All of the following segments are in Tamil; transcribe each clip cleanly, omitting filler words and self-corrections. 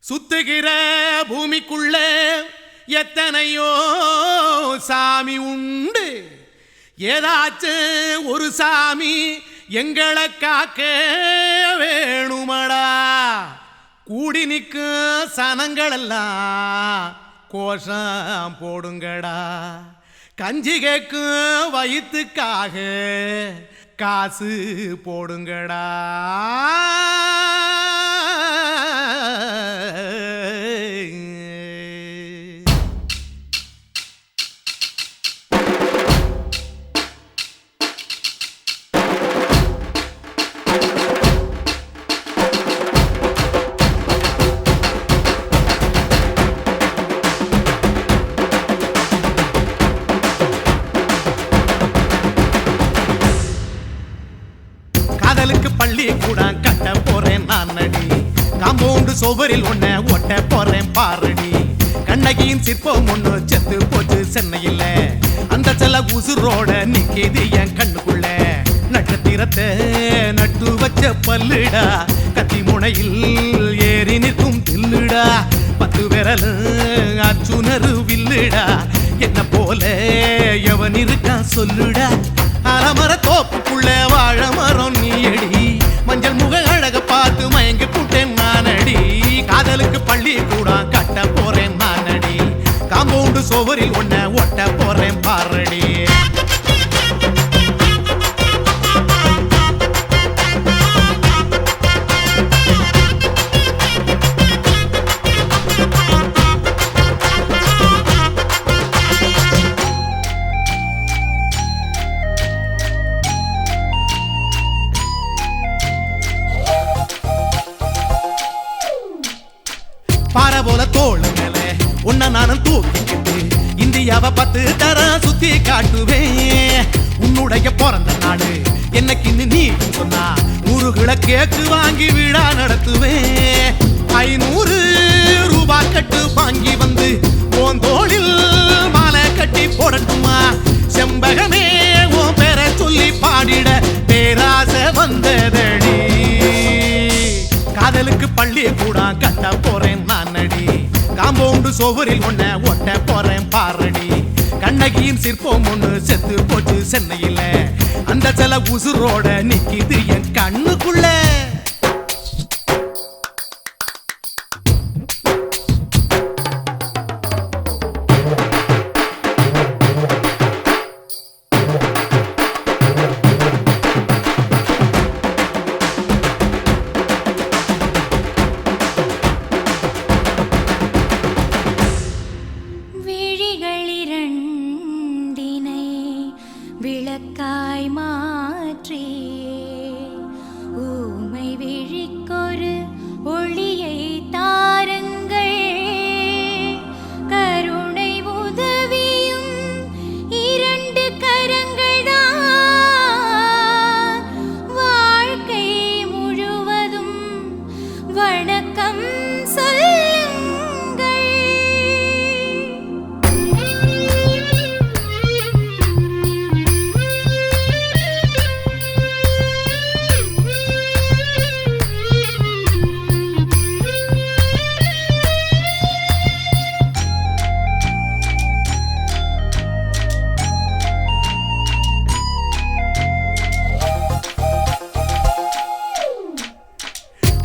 சுத்துகிற பூமிக்குள்ள எத்தனையோ சாமி உண்டு. ஏதாச்சும் ஒரு சாமி எங்களை காக்க வேணுமடா. கூடி நிற்கும் சனங்களெல்லாம் கோஷம் போடுங்கடா. கஞ்சி கேக்கும் வயிற்றுக்காக காசு போடுங்கடா. காதலுக்கு பள்ளி கூட கட்ட போறேன் நான் நடி. காம்பவுண்டு சுவரில் ஒன்ன ஒட்ட போறேன் பாரடி. கண்ணகியின் சிற்பம் ஒண்ணு செத்து போச்சு சென்னையில். அந்த செல்ல உசுரோட நிக்கிது என் கண்ணுக்குள்ள. நட்சத்திரத்தை நட்டு வச்ச பல்லுடா. கத்தி முனையில் ஏறி நிற்கும் தில்லுடா. 10 விரல் அச்சுணரு வில்லுடா. என்ன போல எவன் இருக்கா சொல்லுடா. அலமர தோப்புக்குள்ள வாழ மரம் நீயடி. மஞ்சள் முக அழக பார்த்து மயங்கி புட்டேன் நானடி. காதலுக்கு பள்ளி கூட கட்ட போறேன் நானடி. காம்பவுண்டு சுவரில் ஒன்ன ஒட்ட போறேன் பாரடி. பாறை போல தோளு மேல உன்ன நானும் தூக்கிக்கிட்டு இந்தியாவை 10 தரம் சுத்தி காட்டுவேன். உன்னுடைய பிறந்த நாடு என்னைக்குன்னு நீ சொன்னா 100 கிலோ கேக்கு வாங்கி விழா நடத்துவேன். 500 ரூபாய் கட்டு வாங்கி வந்து உன் தோளில் மாலை கட்டி போடட்டுமா. செம்பகமே உன் பேரை சொல்லி பாடிட பேராசை வந்ததடி. காதலுக்கு பள்ளி கூட கட்ட போறேன் நானடி. காம்பவுண்டு சுவரில் ஒன்ன ஒட்ட போறேன் பாரடி. கண்ணகியின் சிற்பம் ஒண்ணு செத்து போச்சு சென்னையில். அந்த சில உசுரோட நிக்கிது என் கண்ணுக்குள்ள. விளக்காய் மாற்றி ஊமை விழிக்கொரு ஒளியை தாருங்கள். கருணை உதவியும் 2 கரங்கள்தான். வாழ்க்கை முழுவதும் வணக்கம் சொல்லுங்கள்.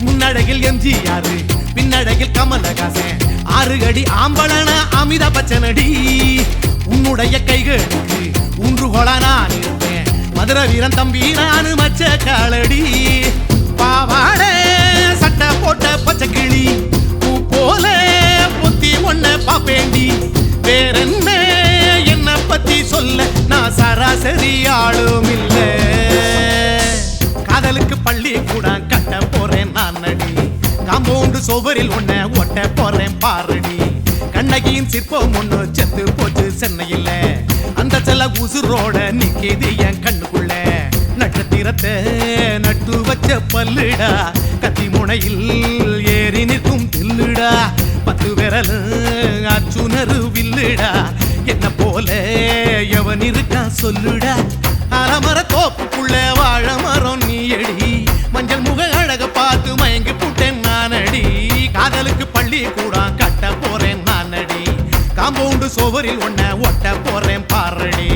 முன்னழகில் எம்ஜிஆர் பின்னழகில் கமலஹாசன் 6 அடி ஆம்பளன அமிதாப் பச்சனடி. உன்னுடைய கைகளுக்கு ஊன்றுகோலா நான் இருப்பேன். மதுரை வீரன் தம்பி நானு மச்ச காலடி. பாவாட சட்டை போட்ட பச்சை கிளி பூ போல பொத்தி ஒன்ன பாப்பேண்டி. வேறென்ன என்ன பத்தி சொல்ல நான் சராசரி ஆளும் இல்ல. காதலுக்கு பள்ளி கூட கட்ட போறேன் நானடி. காம்பவுண்டு சுவரில் ஒன்ன ஒட்ட போறேன் பாரடி. கண்ணகியின் சிற்பம் ஒண்ணு செத்து போச்சு சென்னையில். அந்த செல்ல உசுரோட நிக்கிது என் கண்ணுக்குள்ள. நட்சத்திரத்தை நட்டு வச்ச பல்லுடா. கத்தி முனையில் ஏறி நிற்கும் தில்லுடா. 10 விரல் அச்சுணரு வில்லுடா. என்ன போல எவன் இருக்கா சொல்லுடா. அலமர தோப்புக்குள்ள வாழ மரம் நீயடி. மஞ்சள் முக அழக பார்த்து மயங்கி புட்டேன் நானடி. காதலுக்கு பள்ளி சுவரில் ஒன்ன ஒட்ட போறேன் பாரடி.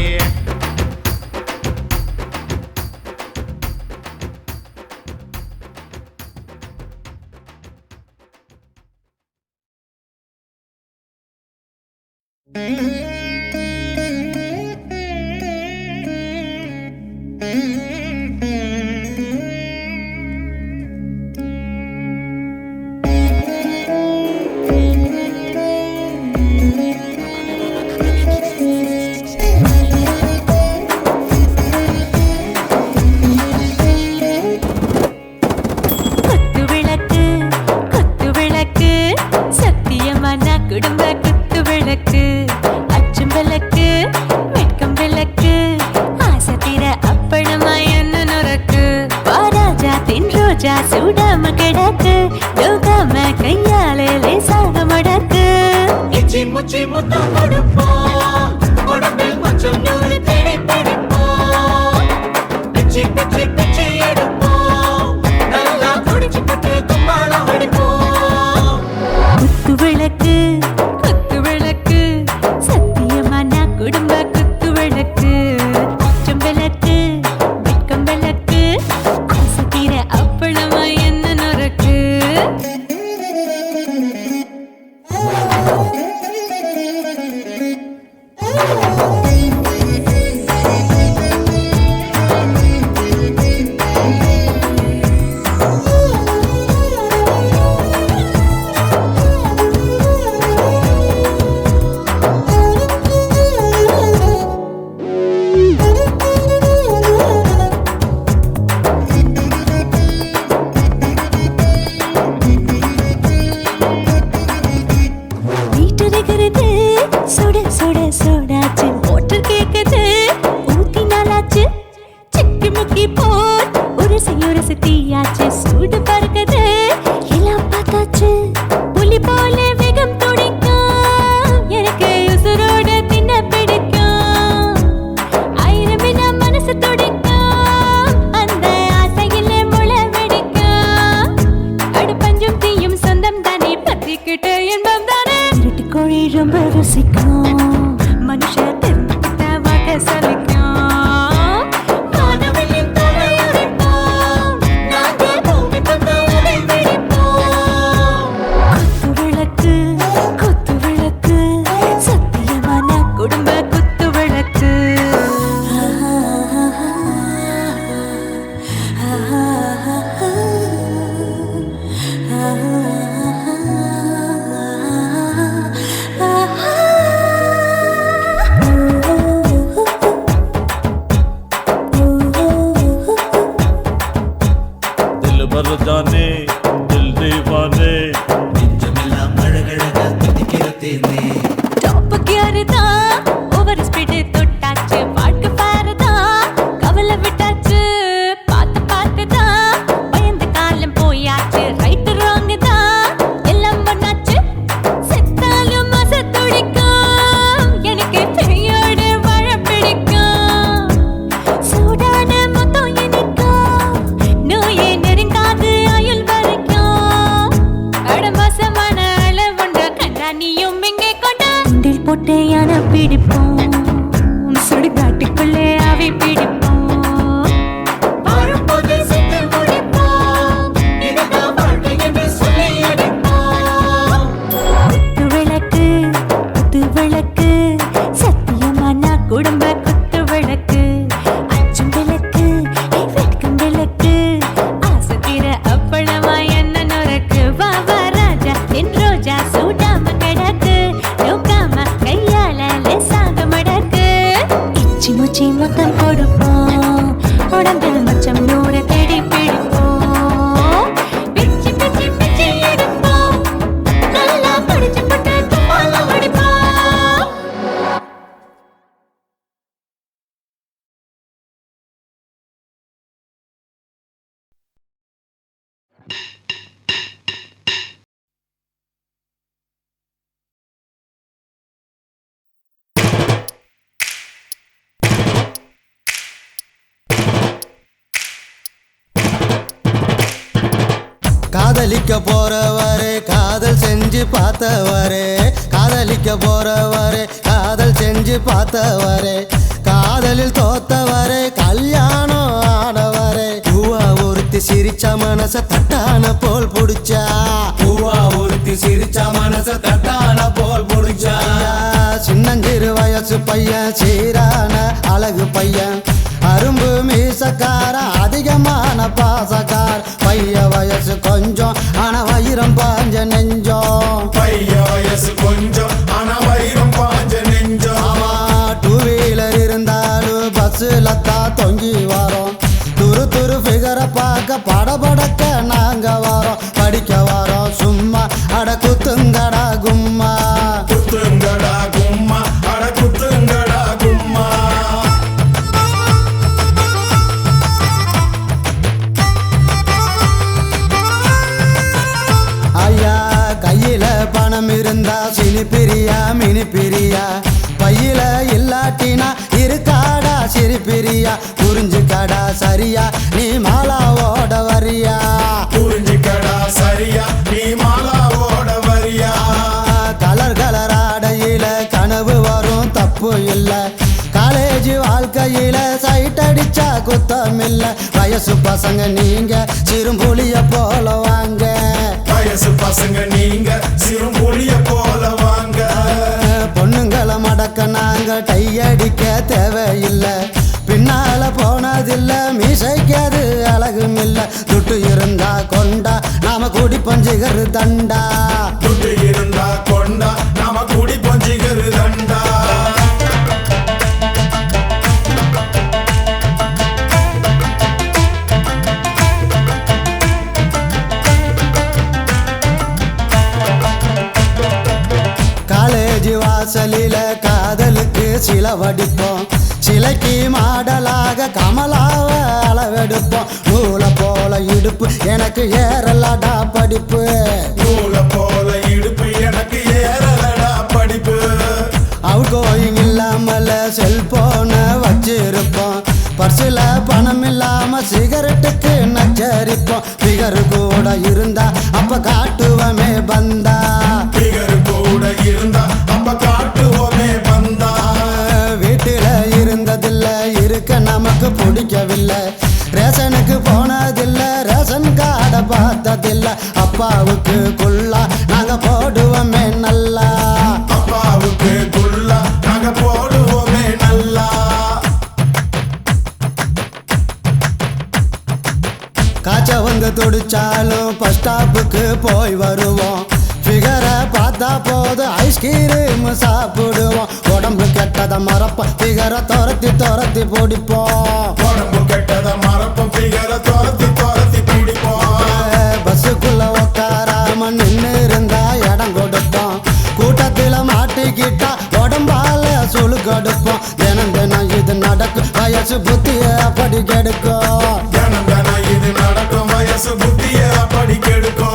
சூடாம கிடக்கு யோகாம கையாலே லேசாக மடக்கு இச்சி முச்சி முத்தம் கொடுப்போம் உடம்பில் மச்சம் நூறு தேடி பிடிப்போம் பிச்சி பிச்சி பிச்சி எடுப்போம் நல்லா குடிச்சு பட்டு கும்பாளம் அடிப்போம் குத்து விளக்கு சத்தியமான குடும்ப குத்து விளக்கு அச்சம் விளக்கு வெட்கம் விளக்கு ஆசை தீர அப்பளமா என்ன நொறுக்கு சுட சுட சுடாச்சு மோட்டர் கேக்குது ஊத்தி நாளாச்சு சிக்கி முக்கி போர் உரசி தீயாச்சு சூடு பறக்குது எல்லாம் பார்த்தாச்சு புலி போல வேகம் துடிக்கும் எனக்கு உசுரோட தின்ன பிடிக்கும் ஆயிரம் வினா மனசு துடிக்கும் அந்த ஆசையிலே முளை வெடிக்கும் அடு பஞ்சும் தீயும் சொந்தம் தானே பத்திக்கிட்டு இன்பம் தானே கோழி ரொம்ப ருசிக்கும் மனுஷ தெரிஞ்சுக்கிட்ட வாக்க சலிக்கும் வானவெளியின் தலை உடைப்போம் நாங்கள் பூமி தந்த உடை வெடிப்போம் குத்து விளக்கு சத்தியமான குடும்ப குத்து விளக்கு जाने दिल दीवाने நெஞ்சமெல்லாம் அழகழகா துடிக்கிறதேனே டாப் கியர் தான் ஓவர் ஸ்பீட் தொட்டாச்சு வாழ்க்கை பாரு தான் கவலை விட்டாச்சு பார்த்து தான் பயந்து காலம் போயாச்சு ரைட் ராங் தான் எல்லாம் பண்ணாச்சு செத்தாலும் மச துடிக்கும் எனக்கு பெரியோட வாழ பிடிக்கும் சூடான மொத்தம் எனக்கும் நோயே நெருங்காது ஆயுள் வரைக்கும் அடமாசமான அளவுண்ட கண்டா நீயும் இங்கே கொண்ட உண்டில் போட்டு யானை பிடிப்போம் சுடுகாட்டுக்குள்ளே அவை பிடிப்போம் வரும்போது செத்து முடிப்போம் இதுதான் வாழ்க்கை என்று சொல்லி அடிப்போம் குத்து விளக்கு சத்தியமான குடும்ப குத்து விளக்கு அச்சும் விளக்கு வெட்கம் விளக்கு ஆசை தீர அப்பளமா என்ன நொறுக்கு வா வா ராஜா என் ரோஜா சூடாம கிடக்கு யோகாம கையால லேசாக மடக்கு இச்சி முச்சி மொத்தம் கொடுப்போம் உடம்பில் மச்சம் நூறு தேடி பிடிப்போம் பிச்சி பிச்சி பிச்சி எடுப்போம் நல்லா படிச்சு பட்டு கும்பாளம் அடிப்போம் காதலிக்க போறவரே காதல் செஞ்சு பார்த்தவரே காதல் காதலிக்க போறவரே காதல் செஞ்சு பார்த்தவரே காதலில் தோத்தவரே கல்யாணம் ஆனவரே பூவா ஒருத்தி சிரிச்ச மனச தட்டான போல் புடிச்சா பூவா ஒருத்தி சிரிச்ச மனச தட்டான போல் புடிச்சா சின்னஞ்சிறு வயசு பையன் சீரான அழகு பையன் அரும்பு மீசக்கார அதிகமான பாசக்கார் பைய வயசு கொஞ்சம் ஆனா வைரம் பாஞ்ச நெஞ்சம் பைய வயசு கொஞ்சம் ஆனா வைரம் பாஞ்ச நெஞ்சம் டூ வீலர் இருந்தாலும் பஸ்ஸில் தான் தொங்கி வரோம் துரு துரு ஃபிகரை பார்க்க படபடக்க நாங்க வரோம் படிக்க வரோம் சும்மா அட குத்துங்கடா கும்மா குத்துங்கடா கும்மா அட குத்துங்கடா கும்மா ஐயா கையில பணம் இருந்தா சினி பிரியா மினி பிரியா பையில இல்லாட்டினா இருக்காடா சிரி பிரியா புரிஞ்சுக்காடா சரியா நீ மாலாவோட வரியா புரிஞ்சுக்கடா சரியா நீ மாலாவோட வரியா கலர் கலர் ஆடையில கனவு வரும் தப்பு இல்ல காலேஜ் வாழ்க்கையில சைட் அடிச்சா குத்தம் இல்ல வயசு பசங்க நீங்க சிறும்புலிய போல வாங்க வயசு பசங்க நீங்க சிறுமொழிய போல வாங்க பொண்ணுங்களை மடக்க நாங்க டை அடிக்க தேவையில்லை பின்னால போனதில்ல மீசைக்காது அழகும் இல்ல துட்டு இருந்தா கொண்டா நாம கூடி பஞ்சுகரு தண்டா துட்டு இருந்தா கொண்டா நாம கூடி பஞ்சிகரு தண்டா காலேஜ் வாசலில காதலுக்கு சில வடிப்போம் சிலைக்கு மாடலாக கமலாவ அளவெடுப்போம் நூலை போல இடுப்பு எனக்கு ஏறலடா படிப்பு நூல போல இடுப்பு எனக்கு ஏறலடா படிப்பு அவுட் கோயிங் இல்லாமல செல்போன வச்சிருப்போம் பர்சில் பணம் இல்லாம சிகரெட்டுக்கு நச்சரிப்போம் பிகர் கூட இருந்தா அப்ப காட்டுவமே பந்தா பிகரு கூட இருந்தா அப்ப காட்டுவோமே பந்தா வீட்டுல இருந்ததில்ல இருக்க நமக்கு பிடிக்கவில்லை ரேஷனுக்கு போனதில்ல ரேஷன் கார்டை பார்த்ததில்ல அப்பாவுக்கு குள்ளா நாங்க போடுவோமே நல்லா அப்பாவுக்கு குள்ளா நாங்க போடுவோமே நல்லா காய்ச்ச வந்து துடிச்சாலும் பஸ் ஸ்டாப்புக்கு போய் வருவோம் ஃபிகரை பார்த்தா போது ஐஸ்கிரீம் சாப்பிடுவோம் உடம்பு கெட்டதை மறப்ப ஃபிகரை துரத்தி துரத்தி பிடிப்போம் உடம்பு கெட்டத மறப்போம் பிகரை துரத்தி துரத்தி பிடிப்போம் பஸ்ஸுக்குள்ள உட்காராம நின்று இருந்தா இடம் கொடுப்போம் கூட்டத்தில் மாட்டிக்கிட்டா உடம்பால சுழு கொடுப்போம் தினம் தினம் இது நடக்கும் வயசு புத்திய அப்படி கெடுக்கும் தினம் தினம் இது நடக்கும் வயசு புத்திய அப்படி கெடுக்கும்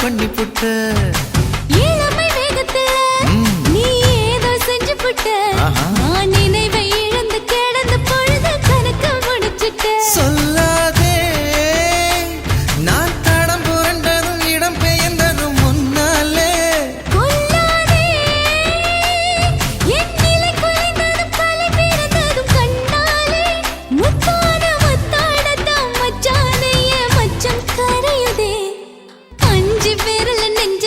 பண்ணி புட்ட இளமை வேகத்துல நீ ஏதோ செஞ்சு புட்ட நான் நினைவை இழந்து கிடந்த பொழுது கணக்க முடிச்சிட்ட சொல்லாதே நான் தடம் புரண்டதும் இடம் பெயர்ந்ததும் முன்னாலே கொல்லாதே என் நிலை குலைந்ததும் கலை பிறந்ததும் கண்ணாலே முத்தான முத்தாடத்தான் மச்சானைய மச்சம் கரையுதே அஞ்சு பேரல நெஞ்ச